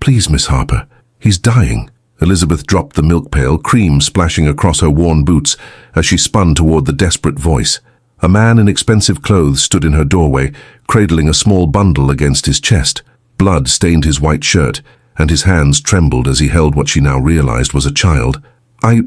Please, Miss Harper. He's dying." Elizabeth dropped the milk pail, cream splashing across her worn boots as she spun toward the desperate voice. A man in expensive clothes stood in her doorway, cradling a small bundle against his chest. Blood stained his white shirt, and his hands trembled as he held what she now realized was a child. I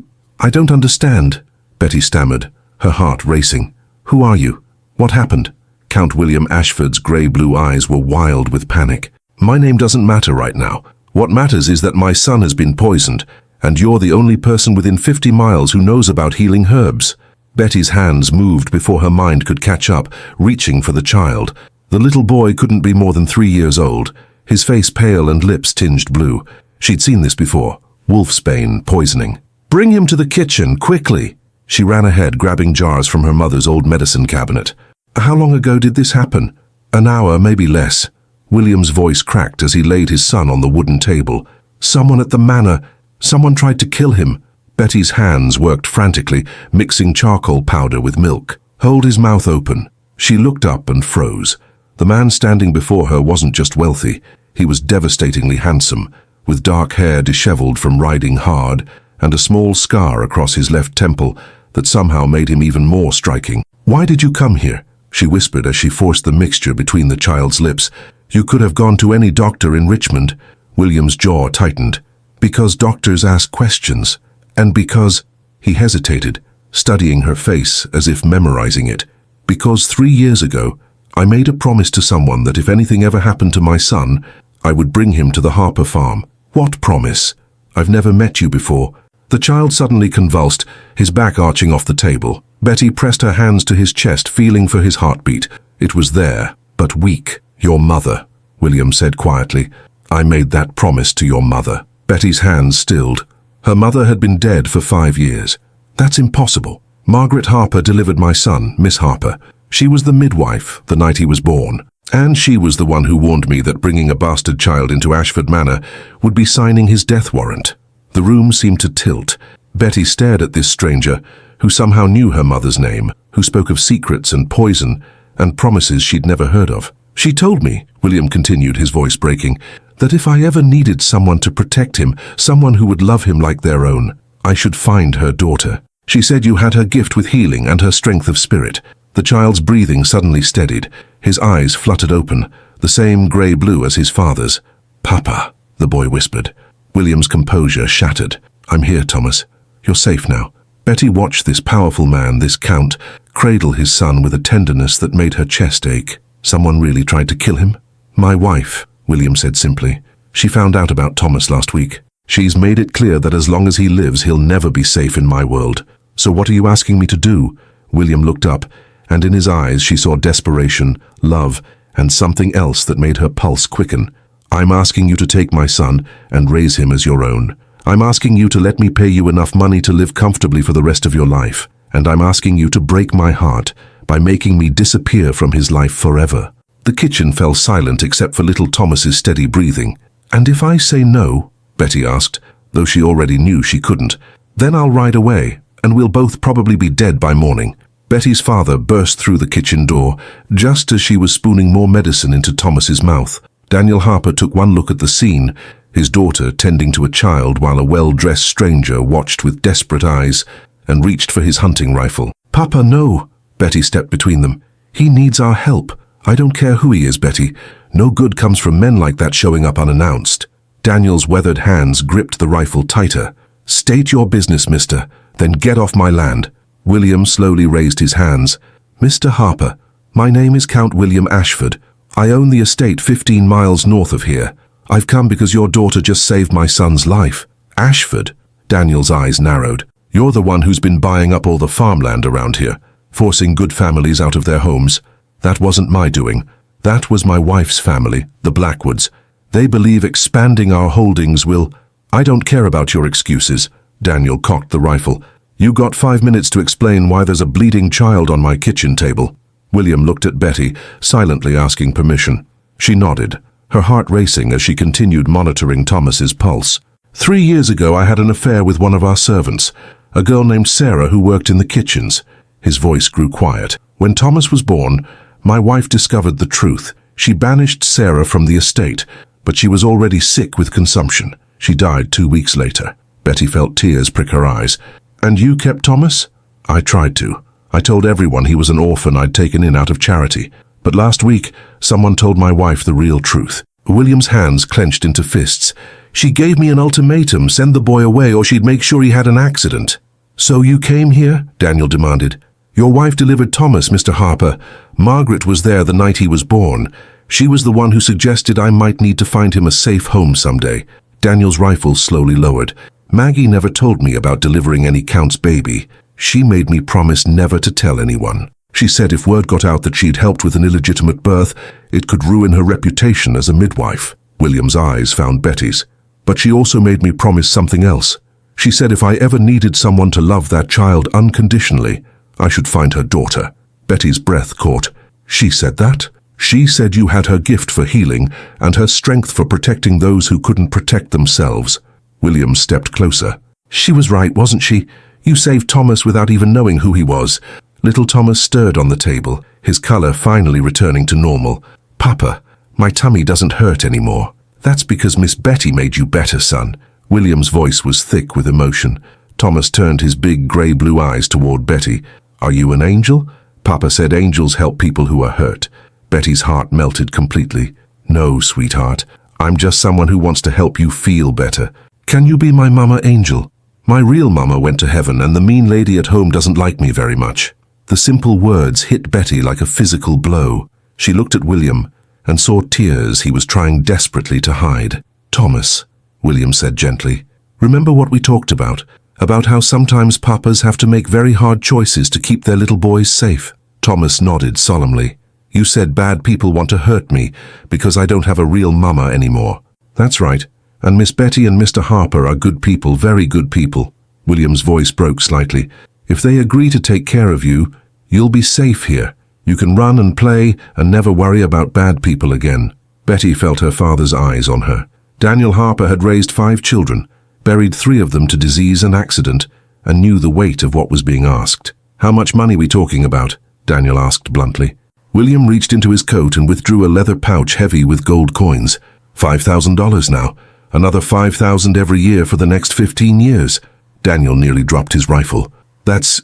don't understand," Betty stammered, her heart racing. "Who are you? What happened?" Count William Ashford's grey-blue eyes were wild with panic. "My name doesn't matter right now. What matters is that my son has been poisoned, and you're the only person within 50 miles who knows about healing herbs." Betty's hands moved before her mind could catch up, reaching for the child. The little boy couldn't be more than 3 years old, his face pale and lips tinged blue. She'd seen this before. Wolfsbane poisoning. "Bring him to the kitchen, quickly!" She ran ahead, grabbing jars from her mother's old medicine cabinet. "How long ago did this happen?" "An hour, maybe less." William's voice cracked as he laid his son on the wooden table. "Someone at the manor. Someone tried to kill him." Betty's hands worked frantically, mixing charcoal powder with milk. "Hold his mouth open." She looked up and froze. The man standing before her wasn't just wealthy. He was devastatingly handsome, with dark hair disheveled from riding hard, and a small scar across his left temple that somehow made him even more striking. "Why did you come here?" she whispered as she forced the mixture between the child's lips. "You could have gone to any doctor in Richmond." William's jaw tightened. "Because doctors ask questions. And because—" He hesitated, studying her face as if memorizing it. "Because 3 years ago, I made a promise to someone that if anything ever happened to my son, I would bring him to the Harper farm." "What promise? I've never met you before." The child suddenly convulsed, his back arching off the table. Betty pressed her hands to his chest, feeling for his heartbeat. It was there, but weak. "Your mother," William said quietly. "I made that promise to your mother." Betty's hands stilled. Her mother had been dead for 5 years. "That's impossible. Margaret Harper delivered my son, Miss Harper. She was the midwife the night he was born. And she was the one who warned me that bringing a bastard child into Ashford Manor would be signing his death warrant." The room seemed to tilt. Betty stared at this stranger, who somehow knew her mother's name, who spoke of secrets and poison and promises she'd never heard of. "She told me," William continued, his voice breaking, "that if I ever needed someone to protect him, someone who would love him like their own, I should find her daughter. She said you had her gift with healing and her strength of spirit." The child's breathing suddenly steadied. His eyes fluttered open, the same grey-blue as his father's. "Papa," the boy whispered. William's composure shattered. "I'm here, Thomas. You're safe now." Betty watched this powerful man, this count, cradle his son with a tenderness that made her chest ache. "Someone really tried to kill him?" "My wife," William said simply. "She found out about Thomas last week. She's made it clear that as long as he lives, he'll never be safe in my world. So what are you asking me to do?" William looked up, and in his eyes she saw desperation, love, and something else that made her pulse quicken. "I'm asking you to take my son and raise him as your own. I'm asking you to let me pay you enough money to live comfortably for the rest of your life. And I'm asking you to break my heart by making me disappear from his life forever." The kitchen fell silent except for little Thomas's steady breathing. "And if I say no?" Betty asked, though she already knew she couldn't. "Then I'll ride away, and we'll both probably be dead by morning." Betty's father burst through the kitchen door, just as she was spooning more medicine into Thomas's mouth. Daniel Harper took one look at the scene, his daughter tending to a child while a well-dressed stranger watched with desperate eyes, and reached for his hunting rifle. "Papa, no!" Betty stepped between them. "He needs our help. I don't care who he is, Betty. No good comes from men like that showing up unannounced." Daniel's weathered hands gripped the rifle tighter. "State your business, mister, then get off my land." William slowly raised his hands. "Mr. Harper, my name is Count William Ashford. I own the estate 15 miles north of here. I've come because your daughter just saved my son's life." "Ashford?" Daniel's eyes narrowed. "You're the one who's been buying up all the farmland around here, forcing good families out of their homes. That wasn't my doing. That was my wife's family, the Blackwoods. They believe expanding our holdings will—" "I don't care about your excuses." Daniel cocked the rifle. "You got 5 minutes to explain why there's a bleeding child on my kitchen table." William looked at Betty, silently asking permission. She nodded, her heart racing as she continued monitoring Thomas's pulse. 3 years ago I had an affair with one of our servants, a girl named Sarah who worked in the kitchens." His voice grew quiet. "When Thomas was born, my wife discovered the truth. She banished Sarah from the estate, but she was already sick with consumption. She died 2 weeks later. Betty felt tears prick her eyes. And you kept Thomas? I tried to. I told everyone he was an orphan I'd taken in out of charity. But last week, someone told my wife the real truth. William's hands clenched into fists. She gave me an ultimatum, send the boy away or she'd make sure he had an accident. So you came here? Daniel demanded. Your wife delivered Thomas, Mr. Harper. Margaret was there the night he was born. She was the one who suggested I might need to find him a safe home someday. Daniel's rifle slowly lowered. Maggie never told me about delivering any Count's baby. She made me promise never to tell anyone. She said if word got out that she'd helped with an illegitimate birth, it could ruin her reputation as a midwife. William's eyes found Betty's. But she also made me promise something else. She said if I ever needed someone to love that child unconditionally, I should find her daughter. Betty's breath caught. She said that? She said you had her gift for healing and her strength for protecting those who couldn't protect themselves. William stepped closer. She was right, wasn't she? You saved Thomas without even knowing who he was. Little Thomas stirred on the table, his color finally returning to normal. Papa, my tummy doesn't hurt anymore. That's because Miss Betty made you better, son. William's voice was thick with emotion. Thomas turned his big grey-blue eyes toward Betty. Are you an angel? Papa said angels help people who are hurt. Betty's heart melted completely. No, sweetheart. I'm just someone who wants to help you feel better. Can you be my mama angel? My real mama went to heaven and the mean lady at home doesn't like me very much. The simple words hit Betty like a physical blow. She looked at William and saw tears he was trying desperately to hide. Thomas, William said gently, remember what we talked about how sometimes papas have to make very hard choices to keep their little boys safe. Thomas nodded solemnly. You said bad people want to hurt me because I don't have a real mama anymore. That's right. And Miss Betty and Mr. Harper are good people, very good people. William's voice broke slightly. If they agree to take care of you, you'll be safe here. You can run and play and never worry about bad people again. Betty felt her father's eyes on her. Daniel Harper had raised 5 children, buried 3 of them to disease and accident, and knew the weight of what was being asked. How much money we talking about? Daniel asked bluntly. William reached into his coat and withdrew a leather pouch heavy with gold coins. $5,000 now. Another $5,000 every year for the next 15 years. Daniel nearly dropped his rifle. That's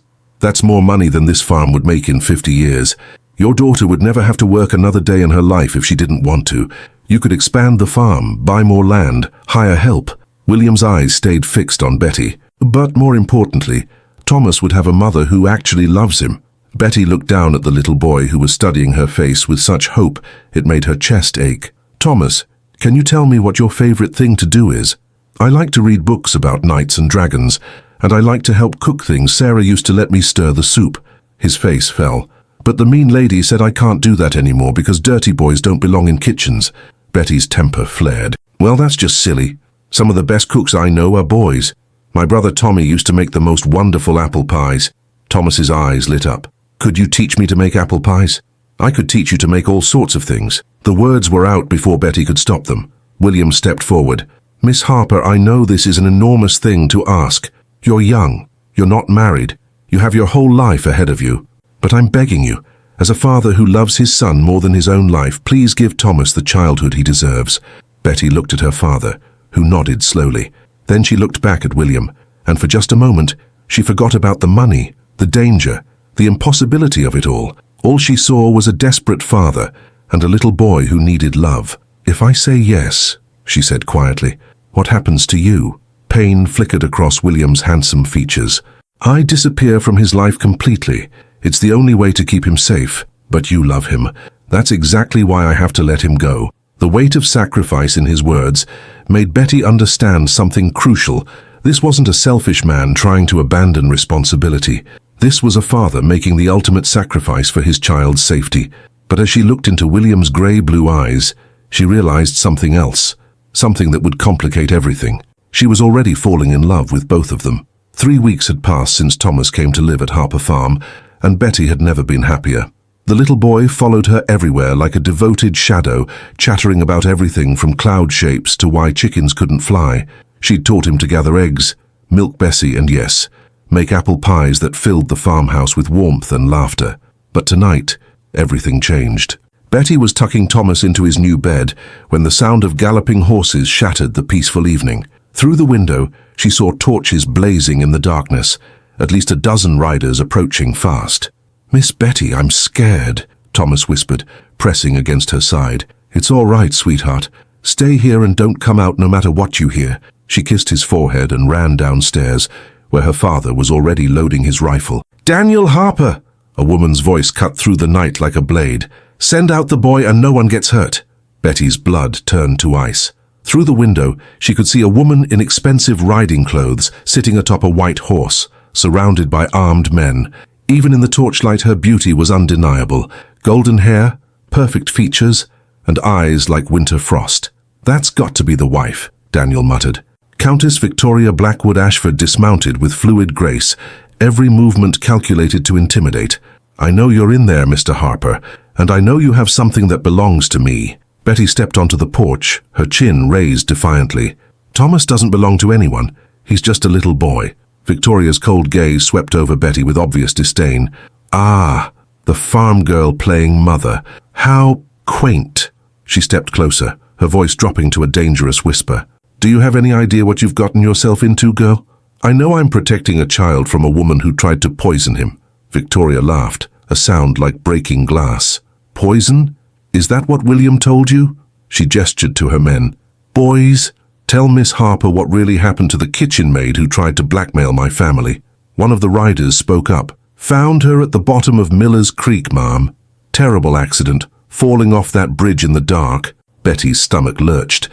more money than this farm would make in 50 years. Your daughter would never have to work another day in her life if she didn't want to. You could expand the farm, buy more land, hire help. William's eyes stayed fixed on Betty. But more importantly, Thomas would have a mother who actually loves him. Betty looked down at the little boy who was studying her face with such hope it made her chest ache. Thomas, can you tell me what your favorite thing to do is? I like to read books about knights and dragons, and I like to help cook things. Sarah used to let me stir the soup. His face fell. But the mean lady said I can't do that anymore because dirty boys don't belong in kitchens. Betty's temper flared. Well, that's just silly. Some of the best cooks I know are boys. My brother Tommy used to make the most wonderful apple pies. Thomas's eyes lit up. Could you teach me to make apple pies? I could teach you to make all sorts of things. The words were out before Betty could stop them. William stepped forward. Miss Harper, I know this is an enormous thing to ask. You're young. You're not married. You have your whole life ahead of you. But I'm begging you, as a father who loves his son more than his own life, please give Thomas the childhood he deserves. Betty looked at her father, who nodded slowly. Then she looked back at William, and for just a moment, she forgot about the money, the danger, the impossibility of it all. All she saw was a desperate father and a little boy who needed love. If I say yes, she said quietly, what happens to you? Pain flickered across William's handsome features. I disappear from his life completely. It's the only way to keep him safe. But you love him. That's exactly why I have to let him go. The weight of sacrifice in his words made Betty understand something crucial. This wasn't a selfish man trying to abandon responsibility. This was a father making the ultimate sacrifice for his child's safety. But as she looked into William's grey-blue eyes, she realized something else, something that would complicate everything. She was already falling in love with both of them. 3 weeks had passed since Thomas came to live at Harper Farm, and Betty had never been happier. The little boy followed her everywhere like a devoted shadow, chattering about everything from cloud shapes to why chickens couldn't fly. She'd taught him to gather eggs, milk Bessie, and yes, make apple pies that filled the farmhouse with warmth and laughter. But tonight, everything changed. Betty was tucking Thomas into his new bed when the sound of galloping horses shattered the peaceful evening. Through the window, she saw torches blazing in the darkness, at least a dozen riders approaching fast. "Miss Betty, I'm scared," Thomas whispered, pressing against her side. "It's all right, sweetheart. Stay here and don't come out no matter what you hear." She kissed his forehead and ran downstairs, where her father was already loading his rifle. "Daniel Harper!" A woman's voice cut through the night like a blade. "Send out the boy and no one gets hurt." Betty's blood turned to ice. Through the window, she could see a woman in expensive riding clothes sitting atop a white horse, surrounded by armed men. Even in the torchlight, her beauty was undeniable. Golden hair, perfect features, and eyes like winter frost. "That's got to be the wife," Daniel muttered. Countess Victoria Blackwood Ashford dismounted with fluid grace, every movement calculated to intimidate. "I know you're in there, Mr. Harper, and I know you have something that belongs to me." Betty stepped onto the porch, her chin raised defiantly. "Thomas doesn't belong to anyone. He's just a little boy." Victoria's cold gaze swept over Betty with obvious disdain. "Ah, the farm girl playing mother. How quaint." She stepped closer, her voice dropping to a dangerous whisper. "Do you have any idea what you've gotten yourself into, girl? I know I'm protecting a child from a woman who tried to poison him." Victoria laughed, a sound like breaking glass. "Poison? Is that what William told you?" She gestured to her men. "Boys, tell Miss Harper what really happened to the kitchen maid who tried to blackmail my family." One of the riders spoke up. "Found her at the bottom of Miller's Creek, ma'am. Terrible accident, falling off that bridge in the dark." Betty's stomach lurched.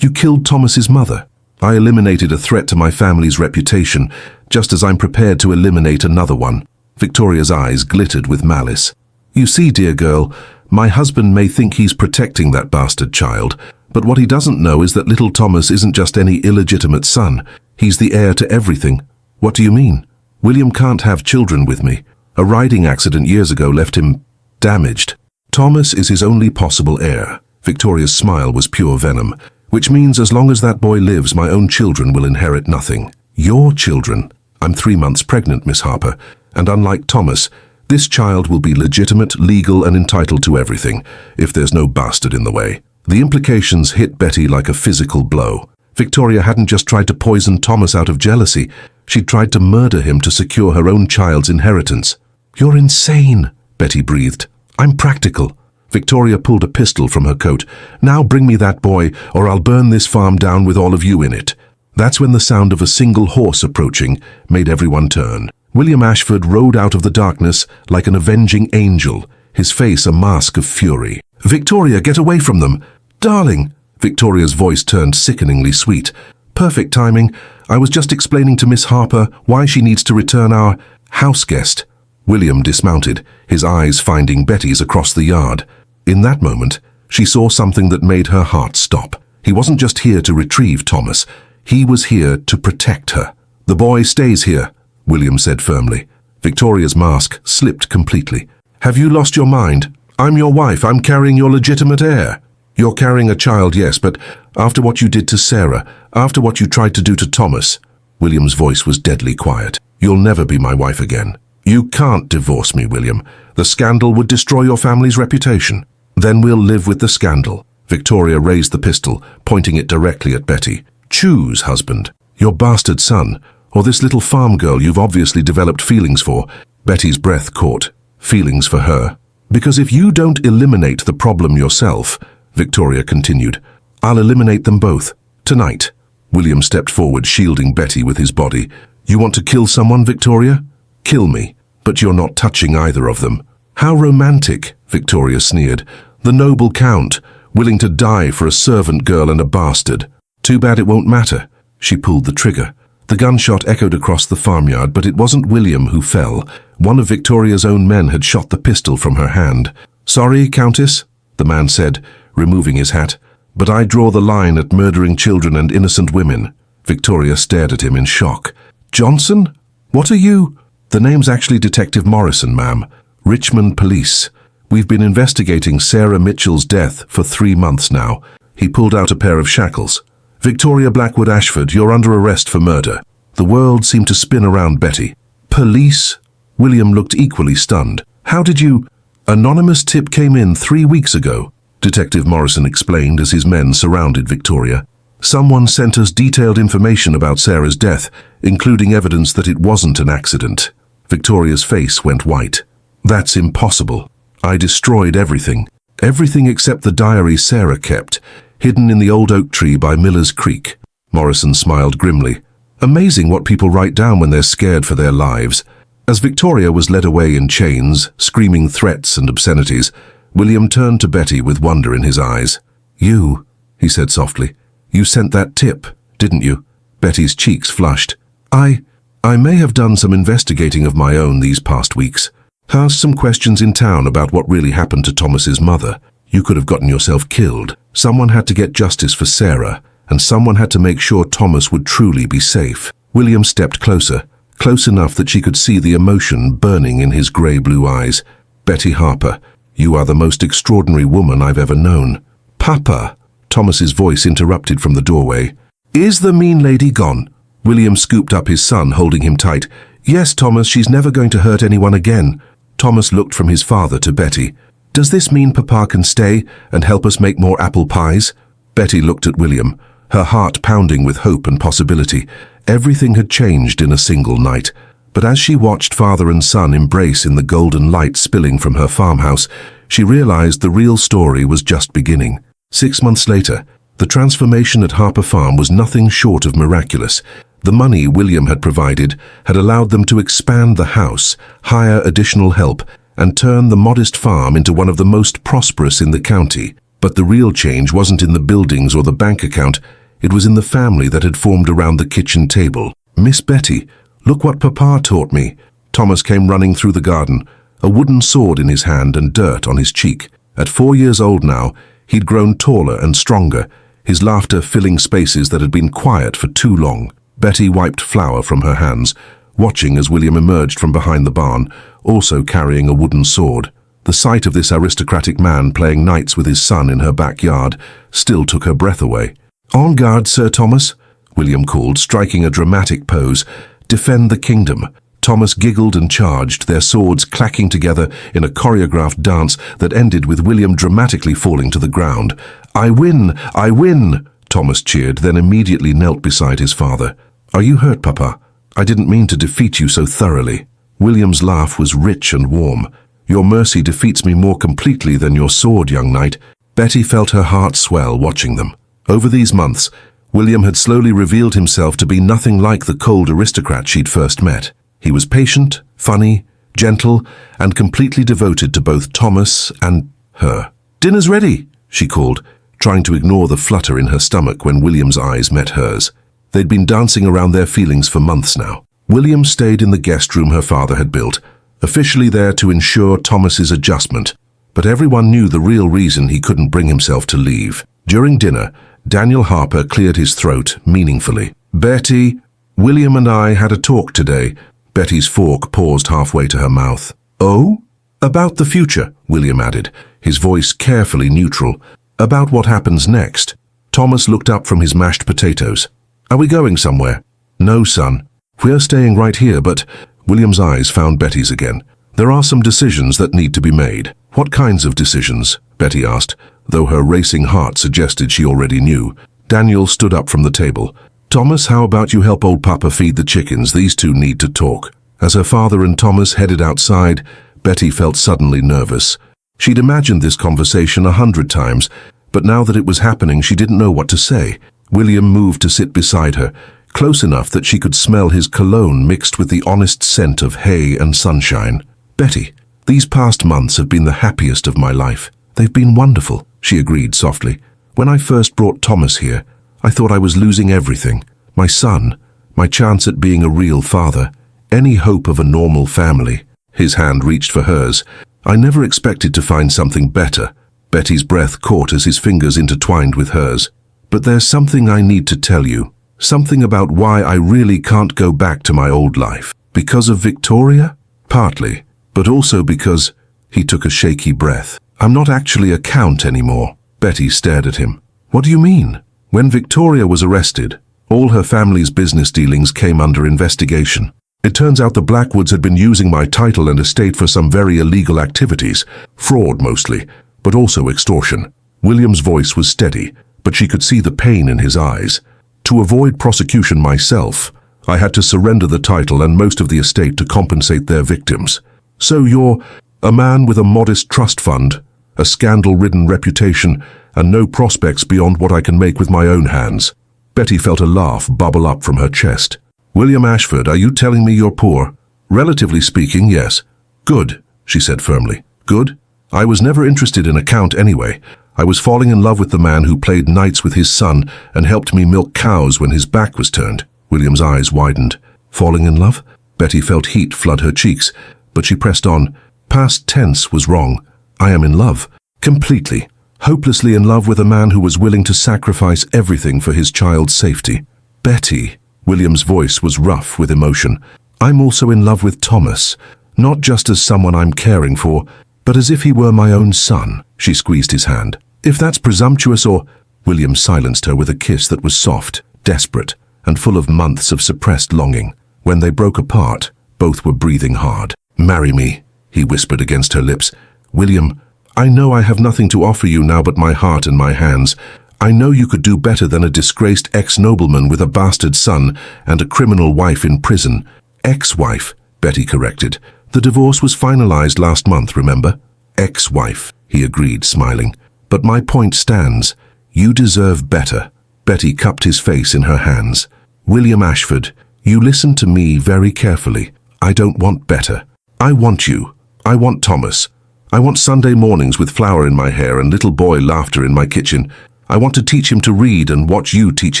You killed Thomas's mother." "I eliminated a threat to my family's reputation, just as I'm prepared to eliminate another one." Victoria's eyes glittered with malice. "You see, dear girl, my husband may think he's protecting that bastard child, but what he doesn't know is that little Thomas isn't just any illegitimate son. He's the heir to everything." "What do you mean?" "William can't have children with me. A riding accident years ago left him damaged. Thomas is his only possible heir." Victoria's smile was pure venom. "Which means as long as that boy lives, my own children will inherit nothing." "Your children?" "I'm 3 months pregnant, Miss Harper, and unlike Thomas, this child will be legitimate, legal, and entitled to everything, if there's no bastard in the way." The implications hit Betty like a physical blow. Victoria hadn't just tried to poison Thomas out of jealousy. She'd tried to murder him to secure her own child's inheritance. "You're insane," Betty breathed. "I'm practical." Victoria pulled a pistol from her coat. "Now bring me that boy, or I'll burn this farm down with all of you in it." That's when the sound of a single horse approaching made everyone turn. William Ashford rode out of the darkness like an avenging angel, his face a mask of fury. "Victoria, get away from them!" "Darling!" Victoria's voice turned sickeningly sweet. "Perfect timing. I was just explaining to Miss Harper why she needs to return our house guest." William dismounted, his eyes finding Betty's across the yard. In that moment, she saw something that made her heart stop. He wasn't just here to retrieve Thomas. He was here to protect her. "The boy stays here," William said firmly. Victoria's mask slipped completely. "Have you lost your mind? I'm your wife. I'm carrying your legitimate heir." "You're carrying a child, yes, but after what you did to Sarah, after what you tried to do to Thomas," William's voice was deadly quiet, "you'll never be my wife again. You can't divorce me, William. The scandal would destroy your family's reputation." "Then we'll live with the scandal." Victoria raised the pistol, pointing it directly at Betty. "Choose, husband. Your bastard son, or this little farm girl you've obviously developed feelings for." Betty's breath caught. Feelings for her. "Because if you don't eliminate the problem yourself," Victoria continued, "I'll eliminate them both. Tonight." William stepped forward, shielding Betty with his body. "You want to kill someone, Victoria? Kill me. But you're not touching either of them." "How romantic," Victoria sneered. "The noble count, willing to die for a servant girl and a bastard. Too bad it won't matter." She pulled the trigger. The gunshot echoed across the farmyard, but it wasn't William who fell. One of Victoria's own men had shot the pistol from her hand. "Sorry, Countess," the man said, removing his hat, "but I draw the line at murdering children and innocent women." Victoria stared at him in shock. "Johnson? What are you—" "The name's actually Detective Morrison, ma'am. Richmond Police. We've been investigating Sarah Mitchell's death for 3 months now." He pulled out a pair of shackles. "Victoria Blackwood Ashford, you're under arrest for murder." The world seemed to spin around Betty. "Police?" William looked equally stunned. "How did you—" Anonymous tip came in 3 weeks ago, Detective Morrison explained as his men surrounded Victoria. Someone sent us detailed information about Sarah's death, including evidence that it wasn't an accident. Victoria's face went white. That's impossible. I destroyed everything. Everything except the diary Sarah kept, hidden in the old oak tree by Miller's Creek. Morrison smiled grimly. Amazing what people write down when they're scared for their lives. As Victoria was led away in chains, screaming threats and obscenities, William turned to Betty with wonder in his eyes. You, he said softly, you sent that tip, didn't you? Betty's cheeks flushed. I may have done some investigating of my own these past weeks. Asked some questions in town about what really happened to Thomas's mother. You could have gotten yourself killed. Someone had to get justice for Sarah, and someone had to make sure Thomas would truly be safe. William stepped closer, close enough that she could see the emotion burning in his grey-blue eyes. Betty Harper, you are the most extraordinary woman I've ever known. Papa, Thomas's voice interrupted from the doorway. Is the mean lady gone? William scooped up his son, holding him tight. Yes, Thomas, she's never going to hurt anyone again. Thomas looked from his father to Betty. Does this mean Papa can stay and help us make more apple pies? Betty looked at William, her heart pounding with hope and possibility. Everything had changed in a single night. But as she watched father and son embrace in the golden light spilling from her farmhouse, she realized the real story was just beginning. 6 months later, the transformation at Harper Farm was nothing short of miraculous. The money William had provided had allowed them to expand the house, hire additional help, and turn the modest farm into one of the most prosperous in the county. But the real change wasn't in the buildings or the bank account, it was in the family that had formed around the kitchen table. Miss Betty, look what Papa taught me. Thomas came running through the garden, a wooden sword in his hand and dirt on his cheek. At 4 years old now, he'd grown taller and stronger, his laughter filling spaces that had been quiet for too long. Betty wiped flour from her hands, watching as William emerged from behind the barn, also carrying a wooden sword. The sight of this aristocratic man playing knights with his son in her backyard still took her breath away. En garde, Sir Thomas, William called, striking a dramatic pose. Defend the kingdom. Thomas giggled and charged, their swords clacking together in a choreographed dance that ended with William dramatically falling to the ground. I win! I win! Thomas cheered, then immediately knelt beside his father. Are you hurt, Papa? I didn't mean to defeat you so thoroughly. William's laugh was rich and warm. Your mercy defeats me more completely than your sword, young knight. Betty felt her heart swell watching them. Over these months, William had slowly revealed himself to be nothing like the cold aristocrat she'd first met. He was patient, funny, gentle, and completely devoted to both Thomas and her. Dinner's ready, she called, trying to ignore the flutter in her stomach when William's eyes met hers. They'd been dancing around their feelings for months now. William stayed in the guest room her father had built, officially there to ensure Thomas's adjustment, but everyone knew the real reason he couldn't bring himself to leave. During dinner, Daniel Harper cleared his throat meaningfully. Betty, William and I had a talk today. Betty's fork paused halfway to her mouth. Oh? About the future, William added, his voice carefully neutral. About what happens next. Thomas looked up from his mashed potatoes. Are we going somewhere? No, son. We're staying right here, but... William's eyes found Betty's again. There are some decisions that need to be made. What kinds of decisions? Betty asked, though her racing heart suggested she already knew. Daniel stood up from the table. Thomas, how about you help old Papa feed the chickens? These two need to talk. As her father and Thomas headed outside, Betty felt suddenly nervous. She'd imagined this conversation 100 times, but now that it was happening, she didn't know what to say. William moved to sit beside her, close enough that she could smell his cologne mixed with the honest scent of hay and sunshine. Betty, these past months have been the happiest of my life. They've been wonderful, she agreed softly. When I first brought Thomas here, I thought I was losing everything. My son, my chance at being a real father, any hope of a normal family. His hand reached for hers. I never expected to find something better. Betty's breath caught as his fingers intertwined with hers. But there's something I need to tell you. Something about why I really can't go back to my old life. Because of Victoria? Partly. But also because... He took a shaky breath. I'm not actually a count anymore. Betty stared at him. What do you mean? When Victoria was arrested, all her family's business dealings came under investigation. It turns out the Blackwoods had been using my title and estate for some very illegal activities, fraud mostly, but also extortion. William's voice was steady, but she could see the pain in his eyes. To avoid prosecution myself, I had to surrender the title and most of the estate to compensate their victims. So you're a man with a modest trust fund, a scandal-ridden reputation, and no prospects beyond what I can make with my own hands. Betty felt a laugh bubble up from her chest. William Ashford, are you telling me you're poor? Relatively speaking, yes. Good, she said firmly. Good? I was never interested in account anyway. I was falling in love with the man who played nights with his son and helped me milk cows when his back was turned. William's eyes widened. Falling in love? Betty felt heat flood her cheeks, but she pressed on. Past tense was wrong. I am in love. Completely. Hopelessly in love with a man who was willing to sacrifice everything for his child's safety. Betty, William's voice was rough with emotion. I'm also in love with Thomas, not just as someone I'm caring for, but as if he were my own son. She squeezed his hand. If that's presumptuous or... William silenced her with a kiss that was soft, desperate, and full of months of suppressed longing. When they broke apart, both were breathing hard. Marry me, he whispered against her lips. William, I know I have nothing to offer you now but my heart and my hands. I know you could do better than a disgraced ex-nobleman with a bastard son and a criminal wife in prison. Ex-wife, Betty corrected. The divorce was finalized last month, remember? Ex-wife, he agreed, smiling. But my point stands. You deserve better. Betty cupped his face in her hands. William Ashford, you listen to me very carefully. I don't want better. I want you. I want Thomas. I want Sunday mornings with flour in my hair and little boy laughter in my kitchen. I want to teach him to read and watch you teach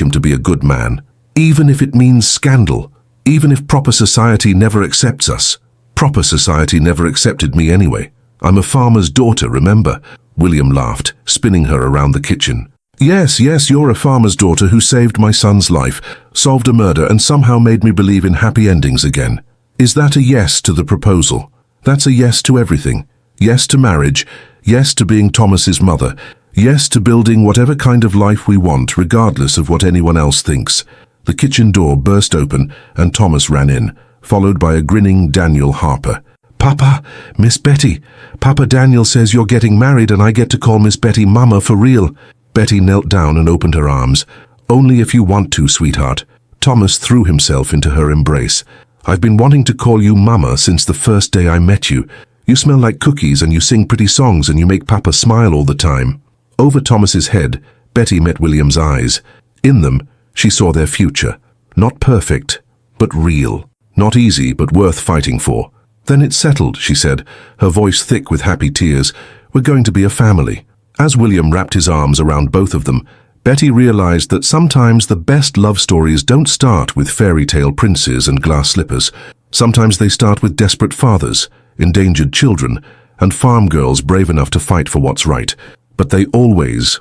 him to be a good man. Even if it means scandal. Even if proper society never accepts us. Proper society never accepted me anyway. I'm a farmer's daughter, remember? William laughed, spinning her around the kitchen. Yes, you're a farmer's daughter who saved my son's life, solved a murder, and somehow made me believe in happy endings again. Is that a yes to the proposal? That's a yes to everything. Yes to marriage. Yes to being Thomas's mother. Yes to building whatever kind of life we want, regardless of what anyone else thinks. The kitchen door burst open, and Thomas ran in, followed by a grinning Daniel Harper. Papa, Miss Betty. Papa Daniel says you're getting married and I get to call Miss Betty Mama for real. Betty knelt down and opened her arms. Only if you want to, sweetheart. Thomas threw himself into her embrace. I've been wanting to call you Mama since the first day I met you. You smell like cookies and you sing pretty songs and you make Papa smile all the time. Over Thomas's head, Betty met William's eyes. In them, she saw their future. Not perfect, but real. Not easy, but worth fighting for. Then it's settled, she said, her voice thick with happy tears. We're going to be a family. As William wrapped his arms around both of them, Betty realized that sometimes the best love stories don't start with fairy tale princes and glass slippers. Sometimes they start with desperate fathers, endangered children, and farm girls brave enough to fight for what's right. But they always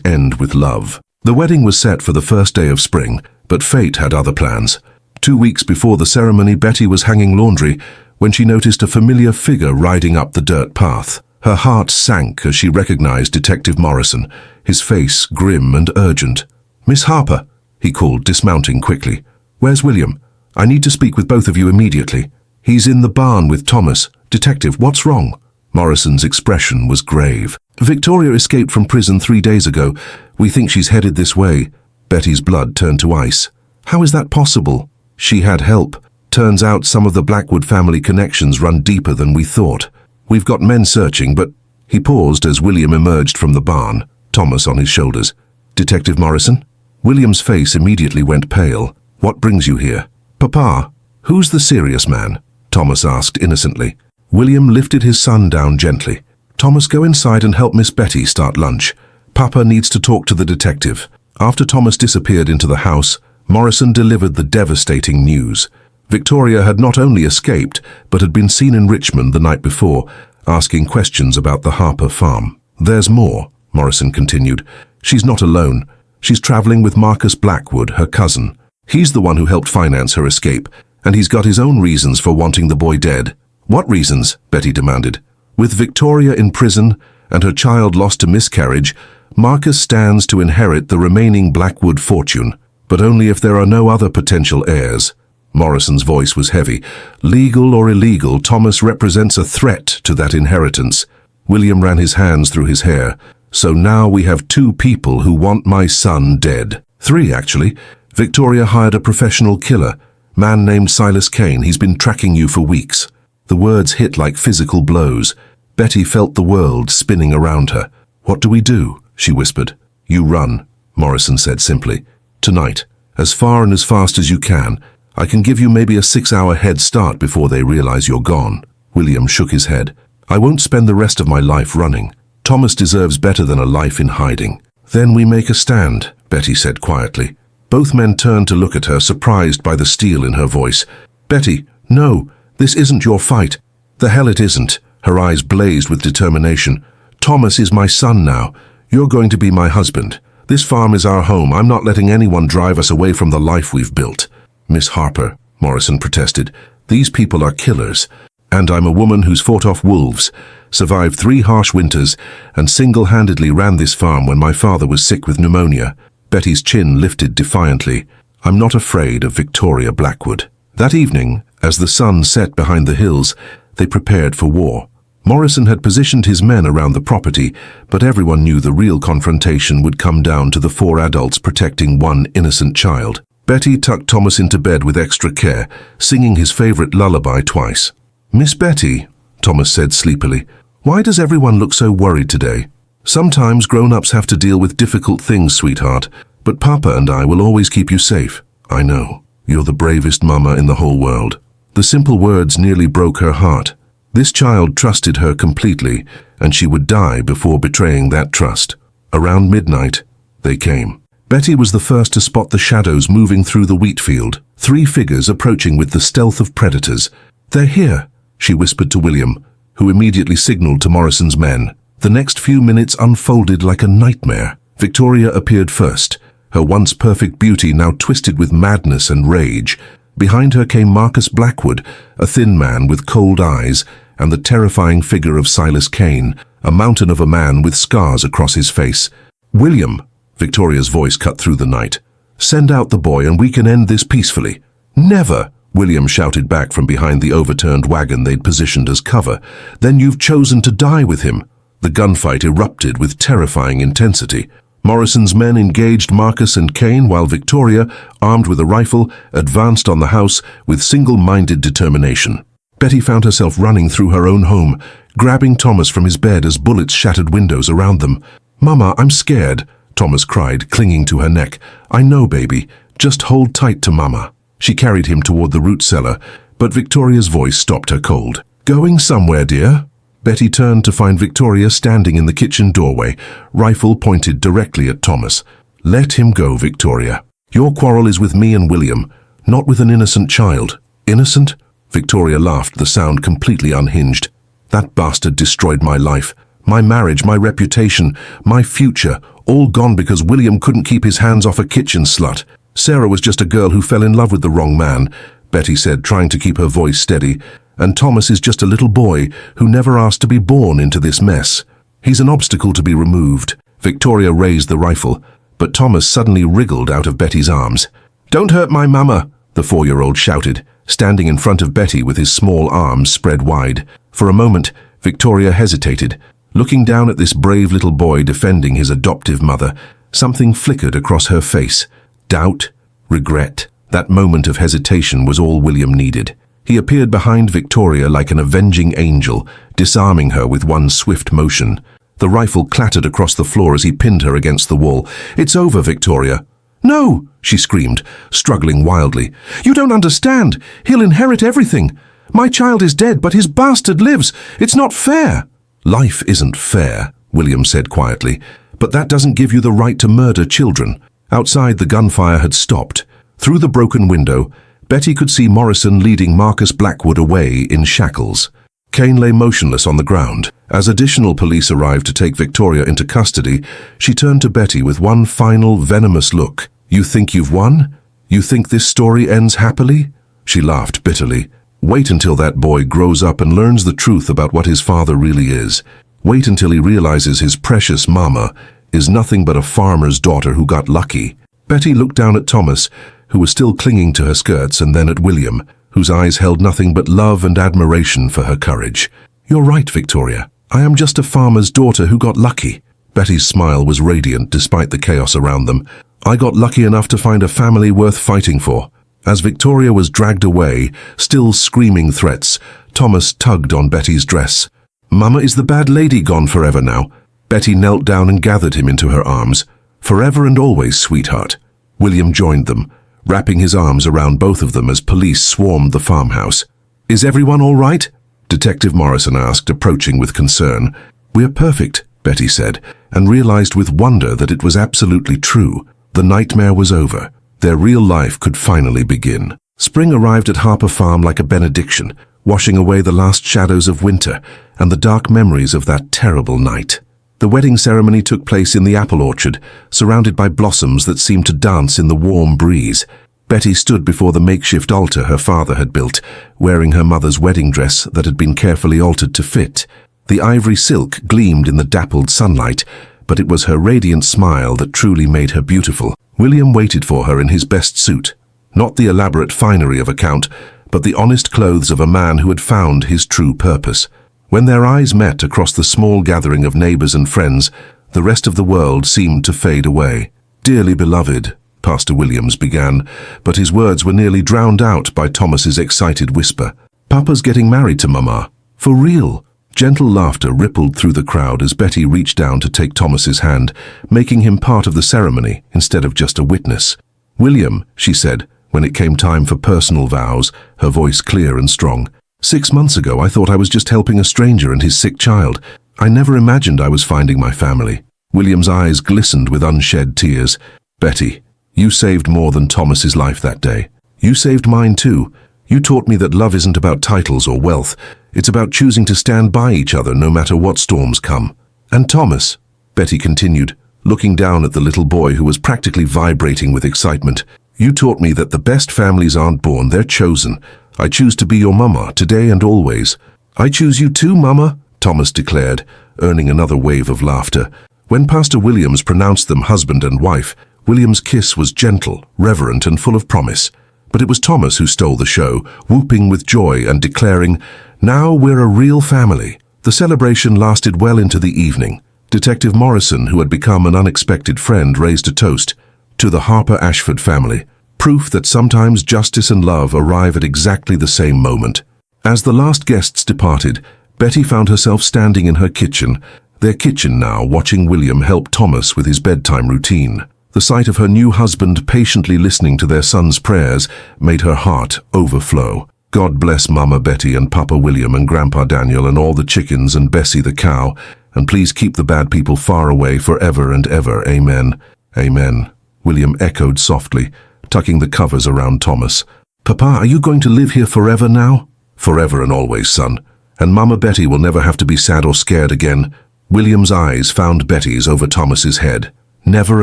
end with love. The wedding was set for the first day of spring, but fate had other plans. 2 weeks before the ceremony, Betty was hanging laundry when she noticed a familiar figure riding up the dirt path. Her heart sank as she recognized Detective Morrison, his face grim and urgent. Miss Harper, he called, dismounting quickly. Where's William? I need to speak with both of you immediately. He's in the barn with Thomas. Detective, what's wrong? Morrison's expression was grave. Victoria escaped from prison 3 days ago. We think she's headed this way. Betty's blood turned to ice. How is that possible? She had help. Turns out some of the Blackwood family connections run deeper than we thought. We've got men searching, but... He paused as William emerged from the barn, Thomas on his shoulders. Detective Morrison? William's face immediately went pale. What brings you here? Papa, who's the serious man? Thomas asked innocently. William lifted his son down gently. Thomas, go inside and help Miss Betty start lunch. Papa needs to talk to the detective. After Thomas disappeared into the house, Morrison delivered the devastating news. Victoria had not only escaped, but had been seen in Richmond the night before, asking questions about the Harper farm. There's more, Morrison continued. She's not alone. She's traveling with Marcus Blackwood, her cousin. He's the one who helped finance her escape, and he's got his own reasons for wanting the boy dead. What reasons? Betty demanded. With Victoria in prison and her child lost to miscarriage, Marcus stands to inherit the remaining Blackwood fortune, but only if there are no other potential heirs. Morrison's voice was heavy. Legal or illegal, Thomas represents a threat to that inheritance. William ran his hands through his hair. So now we have 2 people who want my son dead. 3, actually. Victoria hired a professional killer, man named Silas Kane. He's been tracking you for weeks. The words hit like physical blows. Betty felt the world spinning around her. What do we do? She whispered. You run, Morrison said simply. Tonight, as far and as fast as you can. I can give you maybe a 6-hour head start before they realize you're gone. William shook his head. I won't spend the rest of my life running. Thomas deserves better than a life in hiding. Then we make a stand, Betty said quietly. Both men turned to look at her, surprised by the steel in her voice. Betty, no, this isn't your fight. The hell it isn't. Her eyes blazed with determination. Thomas is my son now. You're going to be my husband. This farm is our home. I'm not letting anyone drive us away from the life we've built. Miss Harper, Morrison protested, these people are killers. And I'm a woman who's fought off wolves, survived 3 harsh winters, and single-handedly ran this farm when my father was sick with pneumonia. Betty's chin lifted defiantly. I'm not afraid of Victoria Blackwood. That evening, as the sun set behind the hills, they prepared for war. Morrison had positioned his men around the property, but everyone knew the real confrontation would come down to the 4 adults protecting 1 innocent child. Betty tucked Thomas into bed with extra care, singing his favorite lullaby twice. Miss Betty, Thomas said sleepily, why does everyone look so worried today? Sometimes grown-ups have to deal with difficult things, sweetheart, but Papa and I will always keep you safe. I know. You're the bravest mama in the whole world. The simple words nearly broke her heart. This child trusted her completely, and she would die before betraying that trust. Around midnight, they came. Betty was the first to spot the shadows moving through the wheat field, 3 figures approaching with the stealth of predators. They're here, she whispered to William, who immediately signaled to Morrison's men. The next few minutes unfolded like a nightmare. Victoria appeared first, her once perfect beauty now twisted with madness and rage. Behind her came Marcus Blackwood, a thin man with cold eyes, and the terrifying figure of Silas Kane, a mountain of a man with scars across his face. William, Victoria's voice cut through the night. Send out the boy and we can end this peacefully. Never, William shouted back from behind the overturned wagon they'd positioned as cover. Then you've chosen to die with him. The gunfight erupted with terrifying intensity. Morrison's men engaged Marcus and Kane while Victoria, armed with a rifle, advanced on the house with single-minded determination. Betty found herself running through her own home, grabbing Thomas from his bed as bullets shattered windows around them. Mama, I'm scared, Thomas cried, clinging to her neck. I know, baby. Just hold tight to Mama. She carried him toward the root cellar, but Victoria's voice stopped her cold. Going somewhere, dear? Betty turned to find Victoria standing in the kitchen doorway, rifle pointed directly at Thomas. Let him go, Victoria. Your quarrel is with me and William, not with an innocent child. Innocent? Victoria laughed, the sound completely unhinged. That bastard destroyed my life, my marriage, my reputation, my future, all gone because William couldn't keep his hands off a kitchen slut. Sarah was just a girl who fell in love with the wrong man, Betty said, trying to keep her voice steady. And Thomas is just a little boy who never asked to be born into this mess. He's an obstacle to be removed. Victoria raised the rifle, but Thomas suddenly wriggled out of Betty's arms. Don't hurt my mama, the 4-year-old shouted, standing in front of Betty with his small arms spread wide. For a moment, Victoria hesitated. Looking down at this brave little boy defending his adoptive mother, something flickered across her face. Doubt, regret. That moment of hesitation was all William needed. He appeared behind Victoria like an avenging angel, disarming her with one swift motion. The rifle clattered across the floor as he pinned her against the wall. It's over, Victoria. No, she screamed, struggling wildly. You don't understand. He'll inherit everything. My child is dead, but his bastard lives. It's not fair. Life isn't fair, William said quietly, but that doesn't give you the right to murder children. Outside, the gunfire had stopped. Through the broken window, Betty could see Morrison leading Marcus Blackwood away in shackles. Kane lay motionless on the ground. As additional police arrived to take Victoria into custody, she turned to Betty with one final venomous look. You think you've won? You think this story ends happily? She laughed bitterly. Wait until that boy grows up and learns the truth about what his father really is. Wait until he realizes his precious mama is nothing but a farmer's daughter who got lucky. Betty looked down at Thomas, who was still clinging to her skirts, and then at William, whose eyes held nothing but love and admiration for her courage. "You're right, Victoria. I am just a farmer's daughter who got lucky." Betty's smile was radiant despite the chaos around them. "I got lucky enough to find a family worth fighting for." As Victoria was dragged away, still screaming threats, Thomas tugged on Betty's dress. "Mama, is the bad lady gone forever now?" Betty knelt down and gathered him into her arms. "Forever and always, sweetheart." William joined them, wrapping his arms around both of them as police swarmed the farmhouse. "Is everyone all right?" Detective Morrison asked, approaching with concern. "We're perfect," Betty said, and realized with wonder that it was absolutely true. The nightmare was over. Their real life could finally begin. Spring arrived at Harper Farm like a benediction, washing away the last shadows of winter and the dark memories of that terrible night. The wedding ceremony took place in the apple orchard, surrounded by blossoms that seemed to dance in the warm breeze. Betty stood before the makeshift altar her father had built, wearing her mother's wedding dress that had been carefully altered to fit. The ivory silk gleamed in the dappled sunlight, but it was her radiant smile that truly made her beautiful. William waited for her in his best suit, not the elaborate finery of a count, but the honest clothes of a man who had found his true purpose. When their eyes met across the small gathering of neighbors and friends, the rest of the world seemed to fade away. "Dearly beloved," Pastor Williams began, but his words were nearly drowned out by Thomas's excited whisper. "Papa's getting married to Mama. For real." Gentle laughter rippled through the crowd as Betty reached down to take Thomas's hand, making him part of the ceremony instead of just a witness. "William," she said, when it came time for personal vows, her voice clear and strong. "6 months ago I thought I was just helping a stranger and his sick child. I never imagined I was finding my family." William's eyes glistened with unshed tears. "Betty, you saved more than Thomas's life that day. You saved mine too. You taught me that love isn't about titles or wealth. It's about choosing to stand by each other no matter what storms come." "And Thomas," Betty continued, looking down at the little boy who was practically vibrating with excitement, "you taught me that the best families aren't born, they're chosen. I choose to be your mama, today and always." "I choose you too, Mama," Thomas declared, earning another wave of laughter. When Pastor Williams pronounced them husband and wife, William's kiss was gentle, reverent, and full of promise. But it was Thomas who stole the show, whooping with joy and declaring, "Now we're a real family." The celebration lasted well into the evening. Detective Morrison, who had become an unexpected friend, raised a toast to the Harper Ashford family, proof that sometimes justice and love arrive at exactly the same moment. As the last guests departed, Betty found herself standing in her kitchen, their kitchen now, watching William help Thomas with his bedtime routine. The sight of her new husband patiently listening to their son's prayers made her heart overflow. "God bless Mama Betty and Papa William and Grandpa Daniel and all the chickens and Bessie the cow, and please keep the bad people far away forever and ever. Amen." "Amen," William echoed softly, tucking the covers around Thomas. "Papa, are you going to live here forever now?" "Forever and always, son. And Mama Betty will never have to be sad or scared again." William's eyes found Betty's over Thomas's head. "Never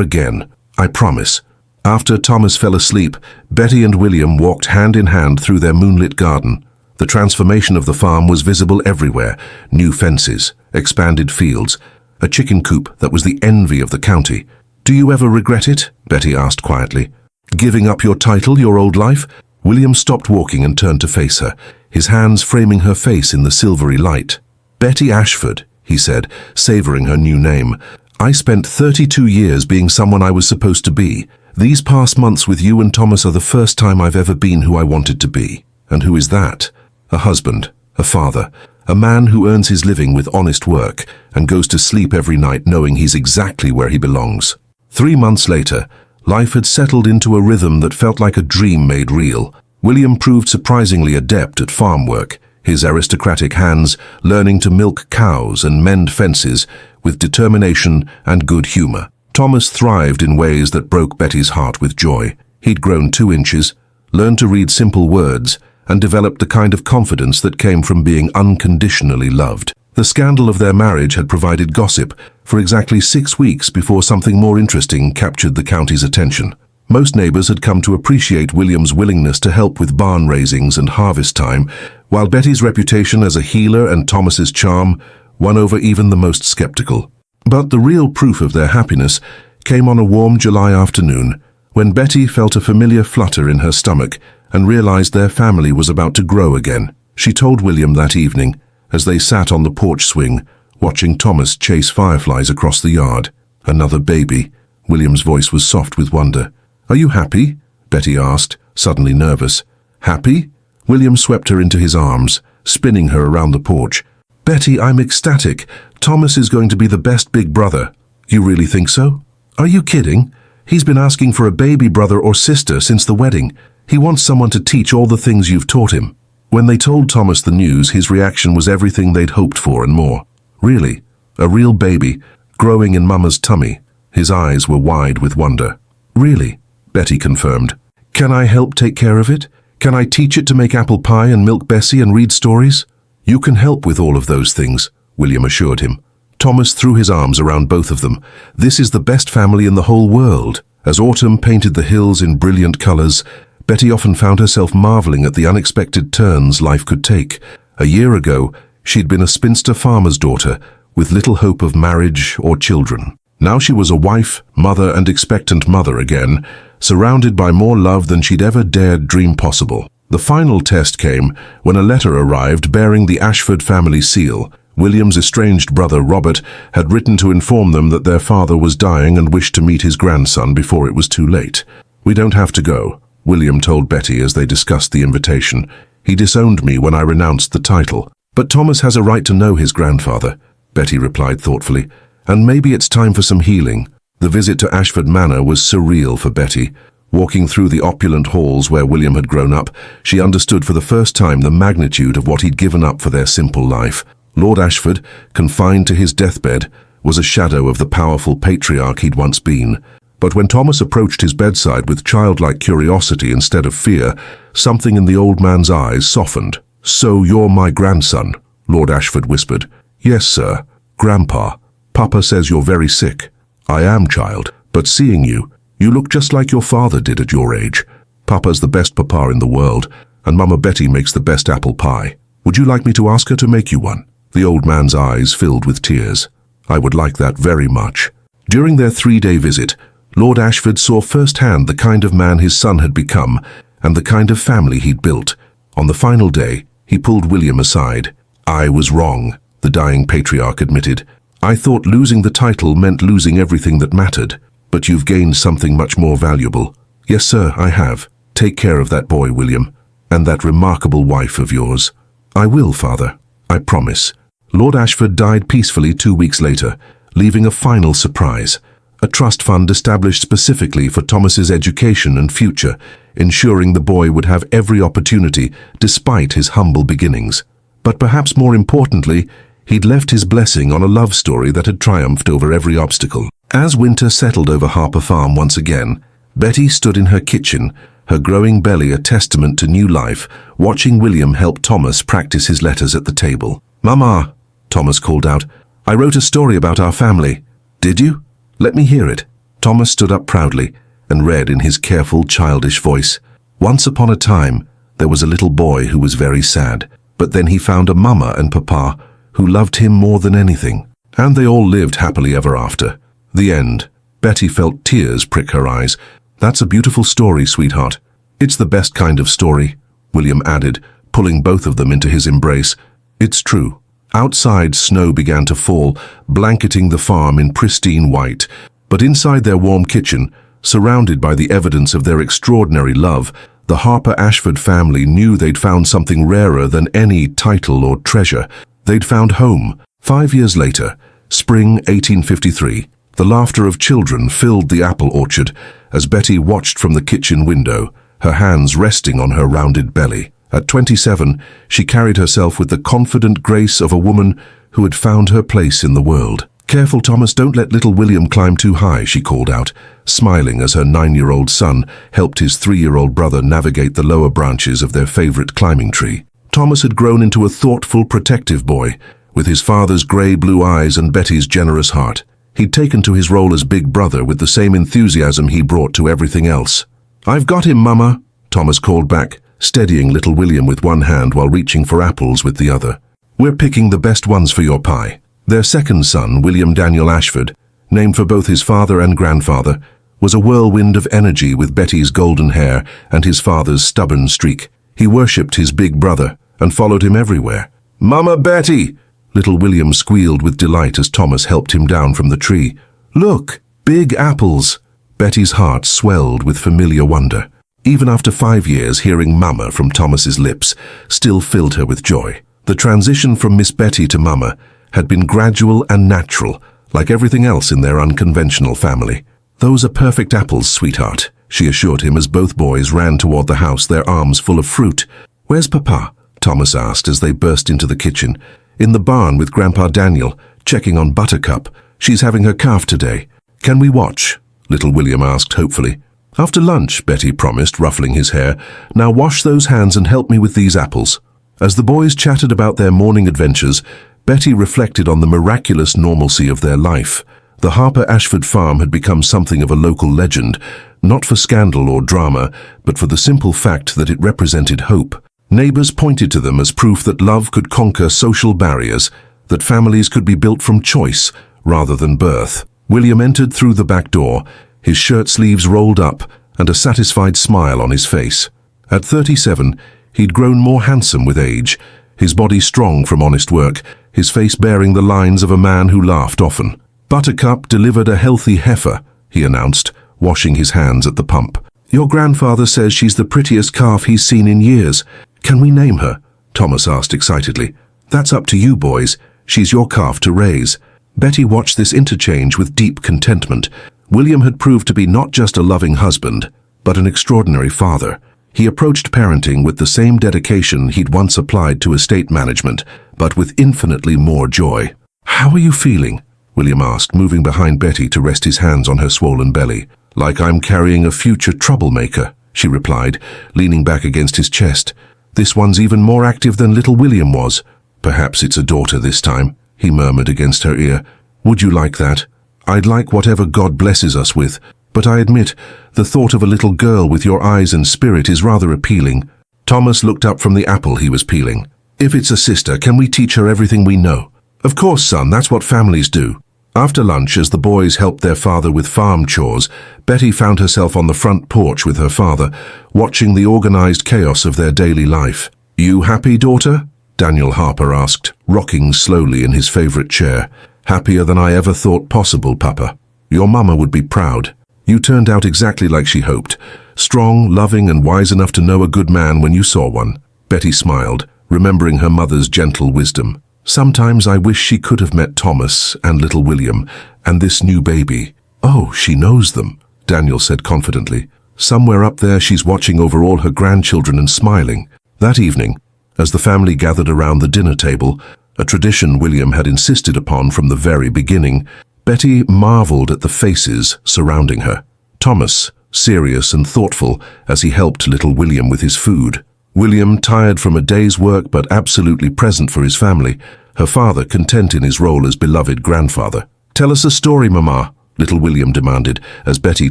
again. I promise." After Thomas fell asleep, Betty and William walked hand in hand through their moonlit garden. The transformation of the farm was visible everywhere. New fences, expanded fields, a chicken coop that was the envy of the county. "Do you ever regret it?" Betty asked quietly. "Giving up your title, your old life?" William stopped walking and turned to face her, his hands framing her face in the silvery light. "Betty Ashford," he said, savoring her new name. "I spent 32 years being someone I was supposed to be. These past months with you and Thomas are the first time I've ever been who I wanted to be." "And who is that?" "A husband, a father, a man who earns his living with honest work and goes to sleep every night knowing he's exactly where he belongs." 3 months later, life had settled into a rhythm that felt like a dream made real. William proved surprisingly adept at farm work, his aristocratic hands learning to milk cows and mend fences with determination and good humor. Thomas thrived in ways that broke Betty's heart with joy. He'd grown 2 inches, learned to read simple words, and developed the kind of confidence that came from being unconditionally loved. The scandal of their marriage had provided gossip for exactly 6 weeks before something more interesting captured the county's attention. Most neighbors had come to appreciate William's willingness to help with barn raisings and harvest time, while Betty's reputation as a healer and Thomas's charm won over even the most skeptical. But the real proof of their happiness came on a warm July afternoon, when Betty felt a familiar flutter in her stomach and realized their family was about to grow again. She told William that evening, as they sat on the porch swing, watching Thomas chase fireflies across the yard. Another baby. William's voice was soft with wonder. "Are you happy?" Betty asked, suddenly nervous. "Happy?" William swept her into his arms, spinning her around the porch. "Betty, I'm ecstatic. Thomas is going to be the best big brother." "You really think so?" "Are you kidding? He's been asking for a baby brother or sister since the wedding. He wants someone to teach all the things you've taught him." When they told Thomas the news, his reaction was everything they'd hoped for and more. Really? A real baby, growing in Mama's tummy. His eyes were wide with wonder. "Really?" Betty confirmed. "Can I help take care of it? Can I teach it to make apple pie and milk Bessie and read stories?" "You can help with all of those things," William assured him. Thomas threw his arms around both of them. "This is the best family in the whole world." As autumn painted the hills in brilliant colors, Betty often found herself marveling at the unexpected turns life could take. A year ago, she'd been a spinster farmer's daughter, with little hope of marriage or children. Now she was a wife, mother, and expectant mother again, surrounded by more love than she'd ever dared dream possible. The final test came when a letter arrived bearing the Ashford family seal. William's estranged brother Robert had written to inform them that their father was dying and wished to meet his grandson before it was too late. "We don't have to go," William told Betty as they discussed the invitation. "He disowned me when I renounced the title. But Thomas has a right to know his grandfather," Betty replied thoughtfully. "And maybe it's time for some healing." The visit to Ashford Manor was surreal for Betty. Walking through the opulent halls where William had grown up, she understood for the first time the magnitude of what he'd given up for their simple life. Lord Ashford, confined to his deathbed, was a shadow of the powerful patriarch he'd once been. But when Thomas approached his bedside with childlike curiosity instead of fear, something in the old man's eyes softened. "So you're my grandson," Lord Ashford whispered. "Yes, sir. Grandpa. Papa says you're very sick." "I am, child, but seeing you, you look just like your father did at your age. Papa's the best papa in the world, and Mama Betty makes the best apple pie. Would you like me to ask her to make you one?" The old man's eyes filled with tears. "I would like that very much." During their 3-day visit, Lord Ashford saw firsthand the kind of man his son had become and the kind of family he'd built. On the final day, he pulled William aside. "I was wrong," the dying patriarch admitted. "I thought losing the title meant losing everything that mattered. But you've gained something much more valuable." "Yes, sir, I have. Take care of that boy, William, and that remarkable wife of yours." "I will, father. I promise." Lord Ashford died peacefully 2 weeks later, leaving a final surprise. A trust fund established specifically for Thomas's education and future, ensuring the boy would have every opportunity despite his humble beginnings. But perhaps more importantly, he'd left his blessing on a love story that had triumphed over every obstacle. As winter settled over Harper Farm once again, Betty stood in her kitchen, her growing belly a testament to new life, watching William help Thomas practice his letters at the table. "Mama," Thomas called out, "I wrote a story about our family." "Did you? Let me hear it." Thomas stood up proudly and read in his careful, childish voice. "Once upon a time, there was a little boy who was very sad, but then he found a mama and papa who loved him more than anything. And they all lived happily ever after." The end. Betty felt tears prick her eyes. "That's a beautiful story, sweetheart." "It's the best kind of story," William added, pulling both of them into his embrace. "It's true." Outside, snow began to fall, blanketing the farm in pristine white. But inside their warm kitchen, surrounded by the evidence of their extraordinary love, the Harper Ashford family knew they'd found something rarer than any title or treasure. They'd found home. 5 years later, spring 1853, the laughter of children filled the apple orchard as Betty watched from the kitchen window, her hands resting on her rounded belly. At 27, she carried herself with the confident grace of a woman who had found her place in the world. "Careful, Thomas, don't let little William climb too high," she called out, smiling as her 9-year-old son helped his 3-year-old brother navigate the lower branches of their favorite climbing tree. Thomas had grown into a thoughtful, protective boy, with his father's grey-blue eyes and Betty's generous heart. He'd taken to his role as big brother with the same enthusiasm he brought to everything else. "I've got him, Mama," Thomas called back, steadying little William with one hand while reaching for apples with the other. "We're picking the best ones for your pie." Their second son, William Daniel Ashford, named for both his father and grandfather, was a whirlwind of energy with Betty's golden hair and his father's stubborn streak. He worshipped his big brother and followed him everywhere. "Mama Betty!" Little William squealed with delight as Thomas helped him down from the tree. "Look, big apples!" Betty's heart swelled with familiar wonder. Even after 5 years, hearing Mama from Thomas's lips still filled her with joy. The transition from Miss Betty to Mama had been gradual and natural, like everything else in their unconventional family. "Those are perfect apples, sweetheart," she assured him as both boys ran toward the house, their arms full of fruit. "Where's Papa?" Thomas asked as they burst into the kitchen. "In the barn with Grandpa Daniel, checking on Buttercup. She's having her calf today." "Can we watch?" Little William asked hopefully. "After lunch," Betty promised, ruffling his hair. "Now wash those hands and help me with these apples." As the boys chatted about their morning adventures, Betty reflected on the miraculous normalcy of their life. The Harper Ashford farm had become something of a local legend, not for scandal or drama, but for the simple fact that it represented hope. Neighbors pointed to them as proof that love could conquer social barriers, that families could be built from choice rather than birth. William entered through the back door, his shirt sleeves rolled up and a satisfied smile on his face. At 37, he'd grown more handsome with age, his body strong from honest work, his face bearing the lines of a man who laughed often. "Buttercup delivered a healthy heifer," he announced, washing his hands at the pump. "Your grandfather says she's the prettiest calf he's seen in years. Can we name her?" Thomas asked excitedly. "That's up to you, boys. She's your calf to raise." Betty watched this interchange with deep contentment. William had proved to be not just a loving husband, but an extraordinary father. He approached parenting with the same dedication he'd once applied to estate management, but with infinitely more joy. "How are you feeling?" William asked, moving behind Betty to rest his hands on her swollen belly. "Like I'm carrying a future troublemaker," she replied, leaning back against his chest. "This one's even more active than little William was." "Perhaps it's a daughter this time," he murmured against her ear. "Would you like that?" "I'd like whatever God blesses us with, but I admit, the thought of a little girl with your eyes and spirit is rather appealing." Thomas looked up from the apple he was peeling. "If it's a sister, can we teach her everything we know?" "Of course, son, that's what families do." After lunch, as the boys helped their father with farm chores, Betty found herself on the front porch with her father, watching the organized chaos of their daily life. "You happy, daughter?" Daniel Harper asked, rocking slowly in his favorite chair. "Happier than I ever thought possible, Papa. Your mama would be proud. You turned out exactly like she hoped. Strong, loving, and wise enough to know a good man when you saw one." Betty smiled, remembering her mother's gentle wisdom. "Sometimes I wish she could have met Thomas and little William and this new baby." "Oh, she knows them," Daniel said confidently. "Somewhere up there she's watching over all her grandchildren and smiling." That evening, as the family gathered around the dinner table, a tradition William had insisted upon from the very beginning, Betty marveled at the faces surrounding her. Thomas, serious and thoughtful as he helped little William with his food. William, tired from a day's work but absolutely present for his family. Her father, content in his role as beloved grandfather. "Tell us a story, Mama," little William demanded as Betty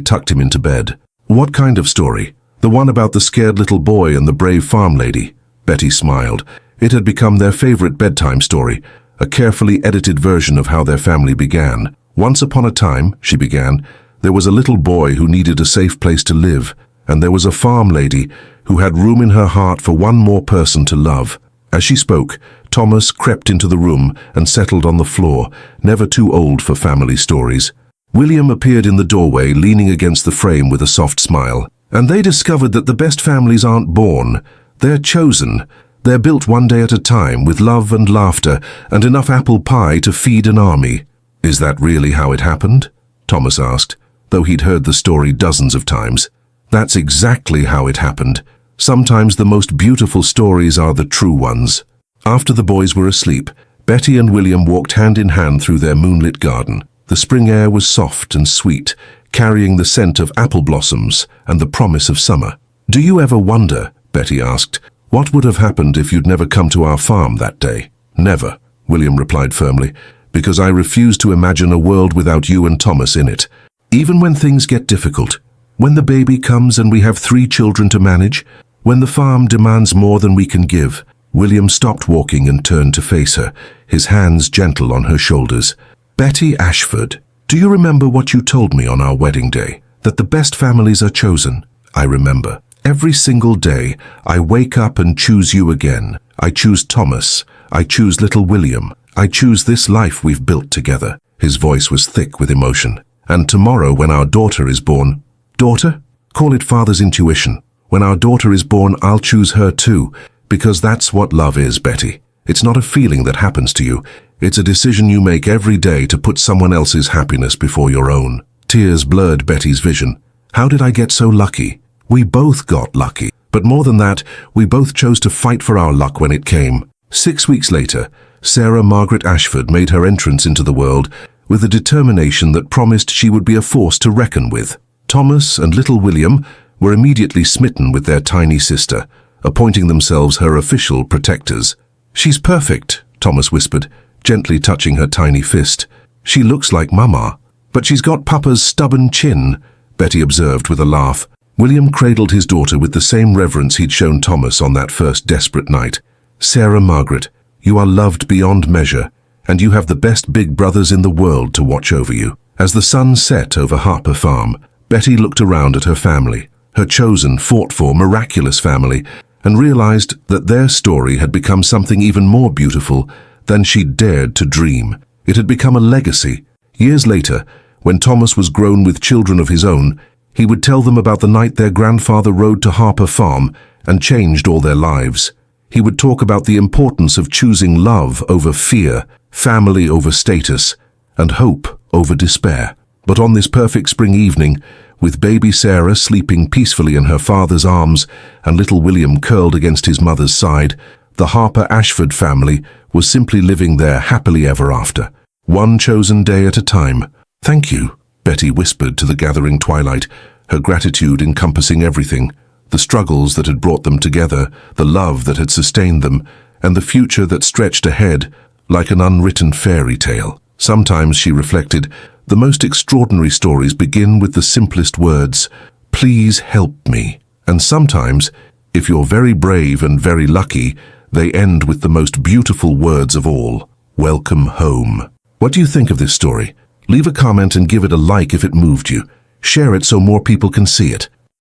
tucked him into bed. "What kind of story?" "The one about the scared little boy and the brave farm lady." Betty smiled. It had become their favorite bedtime story, a carefully edited version of how their family began. "Once upon a time," she began, "there was a little boy who needed a safe place to live, and there was a farm lady who had room in her heart for one more person to love." As she spoke, Thomas crept into the room and settled on the floor, never too old for family stories. William appeared in the doorway, leaning against the frame with a soft smile. "And they discovered that the best families aren't born, they're chosen. They're built one day at a time with love and laughter and enough apple pie to feed an army." "Is that really how it happened?" Thomas asked, though he'd heard the story dozens of times. "That's exactly how it happened. Sometimes the most beautiful stories are the true ones." After the boys were asleep, Betty and William walked hand in hand through their moonlit garden. The spring air was soft and sweet, carrying the scent of apple blossoms and the promise of summer. "Do you ever wonder," Betty asked, "what would have happened if you'd never come to our farm that day?" "Never," William replied firmly, "because I refuse to imagine a world without you and Thomas in it. Even when things get difficult, when the baby comes and we have 3 children to manage, when the farm demands more than we can give." William stopped walking and turned to face her, his hands gentle on her shoulders. "Betty Ashford, do you remember what you told me on our wedding day? that the best families are chosen. I remember. Every single day, I wake up and choose you again. I choose Thomas. I choose little William. I choose this life we've built together. His voice was thick with emotion. And tomorrow, when our daughter is born— Daughter? Call it father's intuition. When our daughter is born, I'll choose her too, because that's what love is, Betty. It's not a feeling that happens to you. It's a decision you make every day to put someone else's happiness before your own. Tears blurred Betty's vision. How did I get so lucky? We both got lucky. But more than that, we both chose to fight for our luck when it came. 6 weeks later, Sarah Margaret Ashford made her entrance into the world with a determination that promised she would be a force to reckon with. Thomas and little William were immediately smitten with their tiny sister, appointing themselves her official protectors. "She's perfect," Thomas whispered, gently touching her tiny fist. "She looks like Mama." "But she's got Papa's stubborn chin," Betty observed with a laugh. William cradled his daughter with the same reverence he'd shown Thomas on that first desperate night. "Sarah Margaret, you are loved beyond measure, and you have the best big brothers in the world to watch over you." As the sun set over Harper Farm, Betty looked around at her family, her chosen, fought-for, miraculous family, and realized that their story had become something even more beautiful than she'd dared to dream. It had become a legacy. Years later, when Thomas was grown with children of his own, he would tell them about the night their grandfather rode to Harper Farm and changed all their lives. He would talk about the importance of choosing love over fear, family over status, and hope over despair. But on this perfect spring evening, with baby Sarah sleeping peacefully in her father's arms and little William curled against his mother's side, the Harper Ashford family was simply living there happily ever after, one chosen day at a time. "Thank you," Betty whispered to the gathering twilight, her gratitude encompassing everything: the struggles that had brought them together, the love that had sustained them, and the future that stretched ahead like an unwritten fairy tale. Sometimes, she reflected, the most extraordinary stories begin with the simplest words, "Please help me." And sometimes, if you're very brave and very lucky, they end with the most beautiful words of all, "Welcome home." What do you think of this story? Leave a comment and give it a like if it moved you. Share it so more people can see it.